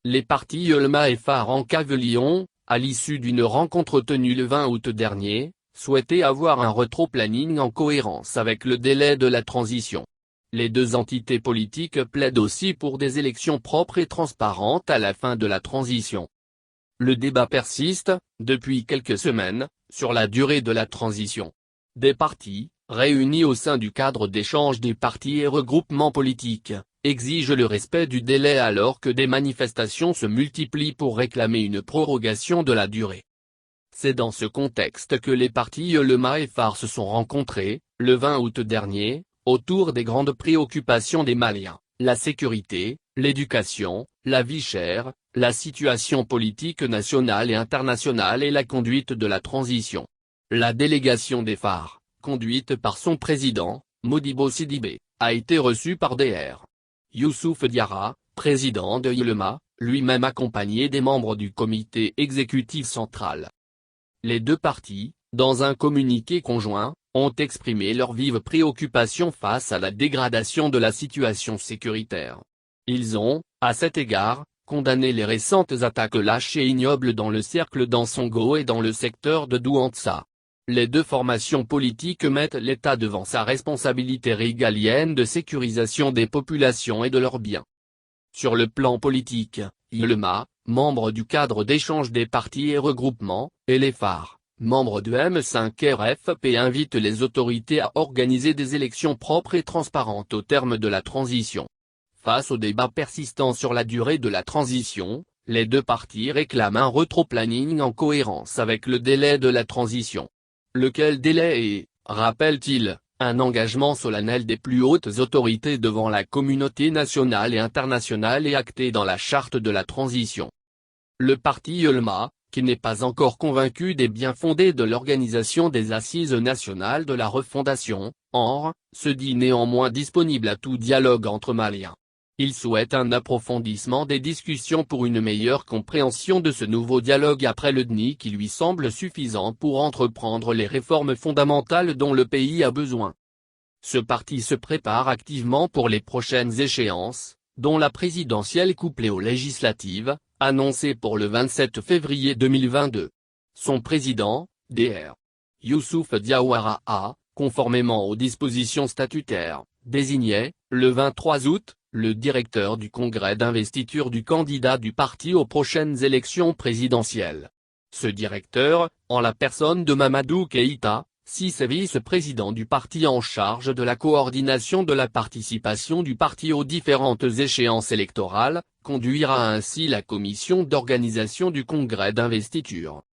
Les partis Yelma et Phare en Cave-Lyon, à l'issue d'une rencontre tenue le 20 août dernier, souhaitaient avoir un rétro-planning en cohérence avec le délai de la transition. Les deux entités politiques plaident aussi pour des élections propres et transparentes à la fin de la transition. Le débat persiste, depuis quelques semaines, sur la durée de la transition. Des partis, réunis au sein du cadre d'échange des partis et regroupements politiques, exigent le respect du délai alors que des manifestations se multiplient pour réclamer une prorogation de la durée. C'est dans ce contexte que les partis Yelma et Phare se sont rencontrés, le 20 août dernier, autour des grandes préoccupations des Maliens, la sécurité, l'éducation, la vie chère, la situation politique nationale et internationale et la conduite de la transition. La délégation des Phare, conduite par son président, Modibo Sidibé, a été reçue par Dr. Youssouf Diarra, président de Yelma, lui-même accompagné des membres du comité exécutif central. Les deux partis, dans un communiqué conjoint, ont exprimé leurs vives préoccupations face à la dégradation de la situation sécuritaire. Ils ont, à cet égard, condamné les récentes attaques lâches et ignobles dans le cercle d'Ansongo et dans le secteur de Douentza. Les deux formations politiques mettent l'État devant sa responsabilité régalienne de sécurisation des populations et de leurs biens. Sur le plan politique, Yelma, membre du cadre d'échange des partis et regroupements, et les Phare, membres de M5RFP invitent les autorités à organiser des élections propres et transparentes au terme de la transition. Face au débat persistant sur la durée de la transition, les deux partis réclament un rétro-planning en cohérence avec le délai de la transition. Lequel délai est, rappelle-t-il, un engagement solennel des plus hautes autorités devant la communauté nationale et internationale et acté dans la charte de la transition. Le parti Yelma, qui n'est pas encore convaincu des bien-fondés de l'organisation des Assises nationales de la refondation, ANR, se dit néanmoins disponible à tout dialogue entre Maliens. Il souhaite un approfondissement des discussions pour une meilleure compréhension de ce nouveau dialogue après le DNI qui lui semble suffisant pour entreprendre les réformes fondamentales dont le pays a besoin. Ce parti se prépare activement pour les prochaines échéances, dont la présidentielle couplée aux législatives, annoncée pour le 27 février 2022. Son président, Dr. Youssouf Diawara a, conformément aux dispositions statutaires, désigné, le 23 août, le directeur du congrès d'investiture du candidat du parti aux prochaines élections présidentielles. Ce directeur, en la personne de Mamadou Keïta, vice-président du parti en charge de la coordination de la participation du parti aux différentes échéances électorales, conduira ainsi la commission d'organisation du congrès d'investiture.